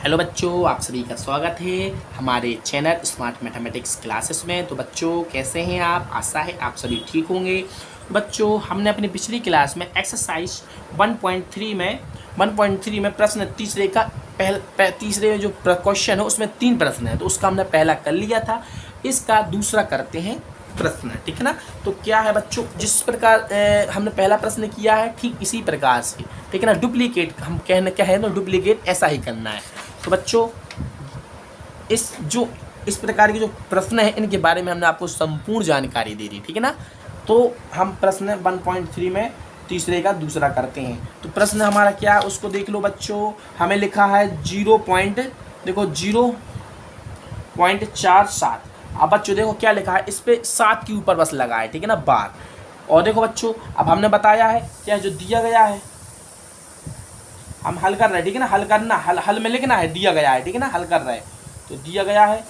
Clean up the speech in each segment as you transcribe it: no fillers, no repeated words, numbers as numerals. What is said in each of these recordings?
Hello बच्चों, आप सभी का स्वागत है हमारे चैनल स्मार्ट मैथमेटिक्स क्लासेस में। तो बच्चों कैसे हैं आप? आशा है आप सभी ठीक होंगे। बच्चों हमने अपनी पिछली क्लास में एक्सरसाइज 1.3 में प्रश्न तीसरे का तीसरे में जो क्वेश्चन है उसमें 3 प्रश्न है, तो उसका हमने पहला कर लिया था। इसका दूसरा करते हैं प्रश्न, ठीक है ना। तो क्या है बच्चों, जिस प्रकार हमने पहला प्रश्न किया है ठीक इसी प्रकार से, ठीक है ना। डुप्लीकेट हम कहना क्या है ना, डुप्लीकेट ऐसा ही करना है। तो बच्चों इस प्रकार के जो प्रश्न है इनके बारे में हमने आपको संपूर्ण जानकारी दे दी, ठीक है ना। तो हम प्रश्न 1.3 में तीसरे का दूसरा करते हैं। तो प्रश्न हमारा क्या है उसको देख लो बच्चों। हमें लिखा है 0.47। अब बच्चों देखो क्या लिखा है, इस पे 7 के ऊपर बस लगा है, ठीक है ना, बार। और देखो बच्चों अब हमने बताया है क्या जो दिया गया है हम हल कर रहे हैं, ठीक है ना। हल करना, हल में लिखना है दिया गया है, ठीक है ना, हल कर रहे हैं। तो दिया गया है,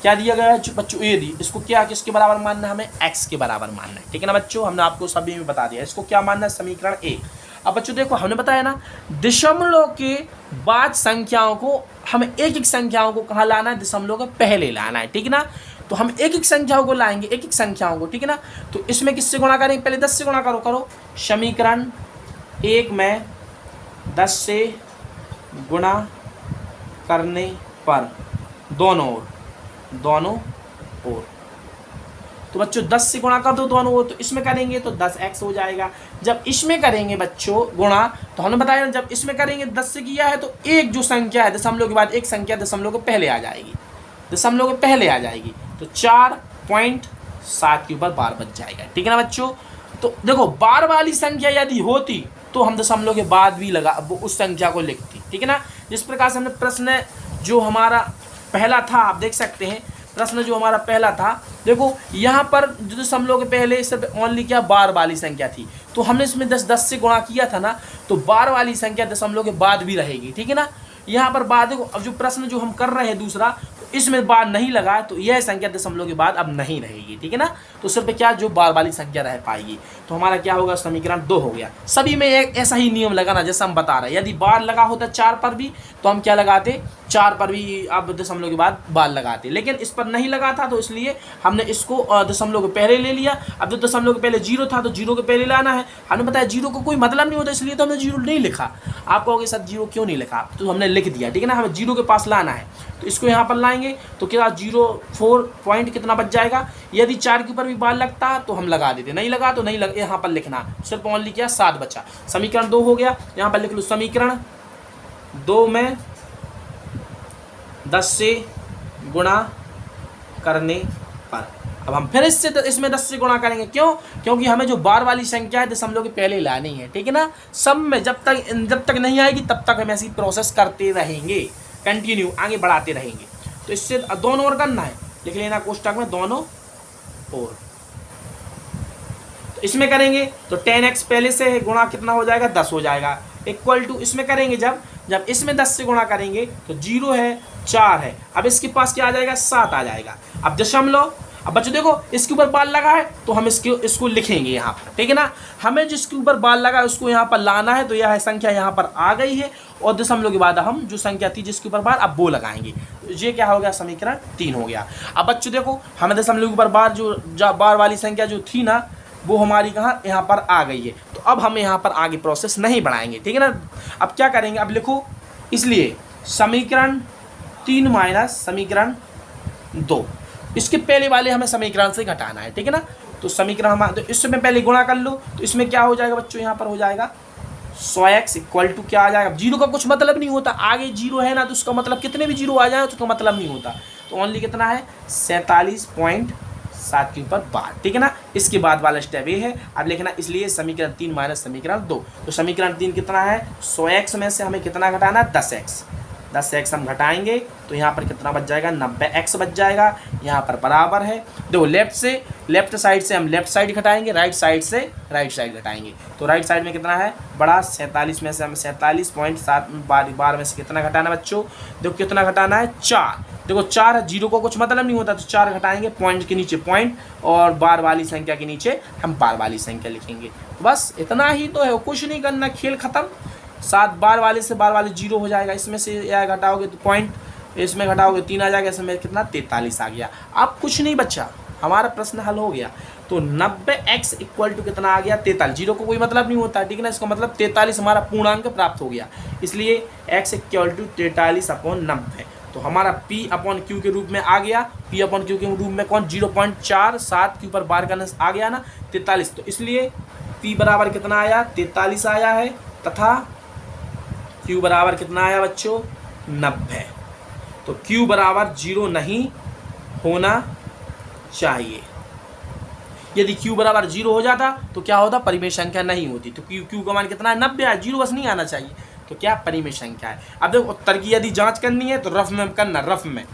क्या दिया गया है बच्चों, ए दी। इसको क्या किसके बराबर मानना है, हमें एक्स के बराबर मानना है, ठीक है ना बच्चों। हमने आपको सभी में बता दिया इसको क्या मानना है, समीकरण ए। अब बच्चों देखो हमने बताया ना, दशमलव के बाद संख्याओं को हमें एक संख्याओं को कहाँ लाना है, दशमलव के पहले लाना है, ठीक है ना। तो हम एक संख्याओं को लाएंगे, एक संख्याओं को, ठीक है ना। तो इसमें किससे गुणा करेंगे, पहले 10 से गुणा करो। समीकरण 1 में 10 से गुणा करने पर दोनों ओर। तो बच्चों 10 से गुणा कर दो दोनों ओर, तो इसमें करेंगे तो 10x हो जाएगा। जब इसमें करेंगे बच्चों गुणा, तो हमने बताया जब इसमें करेंगे 10 से किया है तो एक जो संख्या है दशमलव के बाद एक संख्या दशमलव के पहले आ जाएगी, तो 4.7 के ऊपर बार बच जाएगा, ठीक है ना बच्चों। तो देखो बार वाली संख्या यदि होती तो हम दशमलव के बाद भी उस संख्या को लिखती, ठीक है ना। जिस प्रकार से हमने प्रश्न जो हमारा पहला था, आप देख सकते हैं प्रश्न जो हमारा पहला था, देखो यहाँ पर जो दशमलव के पहले सिर्फ ओनली क्या बार वाली संख्या थी, तो हमने इसमें 10 से गुणा किया था ना, तो बार वाली संख्या दशमलव के बाद भी रहेगी, ठीक है ना। यहाँ पर बाद देखो, अब जो प्रश्न जो हम कर रहे हैं दूसरा, तो इसमें बार नहीं लगा है, तो यह संख्या दशमलव के बाद अब नहीं रहेगी, ठीक है ना। तो सिर्फ क्या जो बार वाली संख्या रह पाएगी। तो हमारा क्या होगा, समीकरण 2 हो गया। सभी में एक ऐसा ही नियम लगाना जैसा हम बता रहे हैं। यदि बार लगा होता 4 पर भी तो हम क्या लगाते, 4 पर भी अब दशमलव के बाद बार लगाते, लेकिन इस पर नहीं लगा था तो इसलिए हमने इसको दशमलव के पहले ले लिया। अब जो दशमलव के पहले 0 था तो 0 के पहले लाना है। हमने बताया 0 को कोई मतलब नहीं होता, इसलिए तो हमने 0 नहीं लिखा। आप कहोगे सर 0 क्यों नहीं लिखा, तो हमने लिख दिया, ठीक है ना। हमें 0 के पास लाना है, तो इसको यहाँ पर लाएंगे तो क्या 0.4 पॉइंट कितना बच जाएगा। यदि 4 के ऊपर भी बार लगता तो हम लगा देते, नहीं लगा तो नहीं लग, यहाँ पर लिखना सिर्फ ओनली क्या 7 बचा। समीकरण 2 हो गया, यहाँ पर लिख लो समीकरण 2 में 10 से गुणा करने पर। अब हम फिर इसमें 10 से गुणा करेंगे, क्यों, क्योंकि हमें जो बार वाली संख्या है दशमलव के पहले लानी है, ठीक है ना। सब में जब तक नहीं आएगी तब तक हम ऐसी प्रोसेस करते रहेंगे, कंटिन्यू आगे बढ़ाते रहेंगे। तो इससे दोनों ओर करना है, लिख लेना कोष्टक में दोनों ओर। तो इसमें करेंगे तो 10x पहले से है, गुणा कितना हो जाएगा, 10 हो जाएगा, इक्वल टू इसमें करेंगे जब इसमें 10 से गुणा करेंगे तो 0 है 4 है, अब इसके पास क्या आ जाएगा, 7 आ जाएगा। अब दशमलव, अब बच्चों देखो इसके ऊपर बाल लगा है तो हम इसको लिखेंगे यहाँ पर, ठीक है ना। हमें जिसके ऊपर बाल लगा है उसको यहाँ पर लाना है, तो यह संख्या यहाँ पर आ गई है, और दशमलव के बाद हम जो संख्या थी जिसके ऊपर बार अब वो लगाएंगे। तो ये क्या हो गया, समीकरण 3 हो गया। अब बच्चों देखो हमें दशमलव के ऊपर बार जो बार वाली संख्या जो थी ना, वो हमारी कहाँ यहाँ पर आ गई है। तो अब हम यहाँ पर आगे प्रोसेस नहीं बढ़ाएंगे, ठीक है ना। अब क्या करेंगे, अब लिखो, इसलिए समीकरण 3 माइनस समीकरण 2, इसके पहले वाले हमें समीकरण से घटाना है, ठीक है ना। तो समीकरण हमारा, तो इसमें पहले गुणा कर लो, तो इसमें क्या हो जाएगा बच्चों, यहाँ पर हो जाएगा 100x इक्वल टू क्या आ जाएगा, 0 का कुछ मतलब नहीं होता, आगे 0 है ना तो उसका मतलब कितने भी 0 आ जाए तो उसका मतलब नहीं होता। तो ओनली कितना है, 47.7 के ऊपर बार, ठीक है ना। इसके बाद वाला स्टेप ये है, अब लिखना, इसलिए समीकरण 3 माइनस समीकरण 2। तो समीकरण 3 कितना है, 100x में से हमें कितना घटाना है, 10x हम घटाएंगे तो यहाँ पर कितना बच जाएगा, 90x बच जाएगा। यहाँ पर बराबर है, देखो लेफ्ट साइड से हम लेफ्ट साइड घटाएंगे, राइट साइड से राइट साइड घटाएंगे। तो राइट साइड में कितना है, बड़ा 47 में से हम 47.7 बार में से कितना घटाना है बच्चों, देखो कितना घटाना है, 4। देखो 4 है, 0 को कुछ मतलब नहीं होता, तो 4 घटाएंगे, पॉइंट के नीचे पॉइंट और बार वाली संख्या के नीचे हम बार वाली संख्या लिखेंगे। बस इतना ही तो है, कुछ नहीं करना, खेल खत्म। 7 बार वाले से बार वाले 0 हो जाएगा, इसमें से या घटाओगे तो पॉइंट, इसमें घटाओगे 3 आ जाएगा, इसमें कितना 43 आ गया। अब कुछ नहीं बच्चा, हमारा प्रश्न हल हो गया। तो 90x इक्वल टू कितना आ गया 43। 0 को कोई मतलब नहीं होता, ठीक है ना, इसका मतलब 43 हमारा पूर्णांक प्राप्त हो गया, इसलिए x इक्वल टू 43/90। तो हमारा p अपॉन q के रूप में आ गया, p अपॉन q के रूप में कौन 0.47 के ऊपर बार करने आ गया ना 43, तो इसलिए p बराबर कितना आया 43 आया है, तथा q बराबर कितना आया बच्चों 90। तो q बराबर 0 नहीं होना चाहिए। यदि q बराबर 0 हो जाता तो क्या होता, परिमेय संख्या नहीं होती। तो q का मान कितना है 90 है, 0 बस नहीं आना चाहिए, तो क्या परिमेय संख्या है। अब देखो उत्तर की यदि जांच करनी है तो रफ में करना, रफ में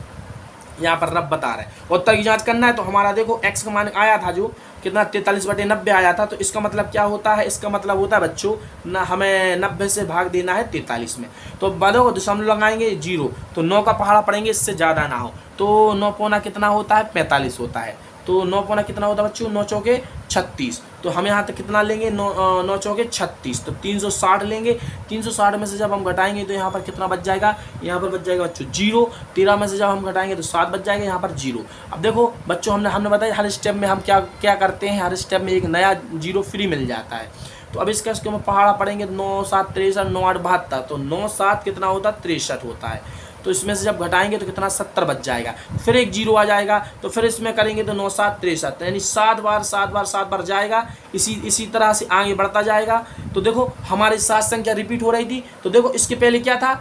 यहाँ पर रफ बता रहे हैं। उत्तर की जांच करना है तो हमारा देखो x का मान आया था जो कितना 43/90 आया था, तो इसका मतलब क्या होता है, इसका मतलब होता है बच्चों ना हमें 90 से भाग देना है 43 में। तो देखो दशमलव लगाएंगे 0, तो 9 का पहाड़ा पड़ेंगे, इससे ज़्यादा ना हो, तो 9 पौना कितना होता है 45 होता है। तो 9 पौना कितना होता है बच्चों 9 चौके 36, तो हम यहाँ तक कितना लेंगे 9 चौके 36, तो 360 लेंगे। 360 में से जब हम घटाएंगे तो यहाँ पर कितना बच जाएगा, यहाँ पर बच जाएगा बच्चों 0। 13 में से जब हम घटाएंगे तो 7 बच जाएगा, यहाँ पर 0। अब देखो बच्चों हमने बताया हर स्टेप में हम क्या करते हैं, हर स्टेप में एक नया 0 फ्री मिल जाता है। तो अब इसका हम पहाड़ा पड़ेंगे 9 7 63, 9 8 72, तो 9 7 कितना होता है 63 होता है। तो इसमें से जब घटाएंगे तो कितना 70 बच जाएगा, फिर एक 0 आ जाएगा, तो फिर इसमें करेंगे तो 9 7 63, यानी 7 बार जाएगा, इसी तरह से आगे बढ़ता जाएगा। तो देखो हमारी 7 संख्या रिपीट हो रही थी, तो देखो इसके पहले क्या था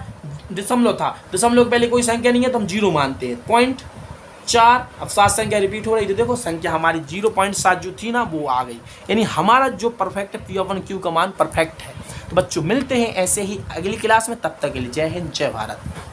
दशमलव था, दशमलव के पहले कोई संख्या नहीं है तो हम 0 मानते हैं, 0.4। अब 7 संख्या रिपीट हो रही थी, देखो संख्या हमारी 0.7 जो थी ना वो आ गई, यानी हमारा जो परफेक्ट है p/q का मान परफेक्ट है। तो बच्चों मिलते हैं ऐसे ही अगली क्लास में, तब तक के लिए जय हिंद जय भारत।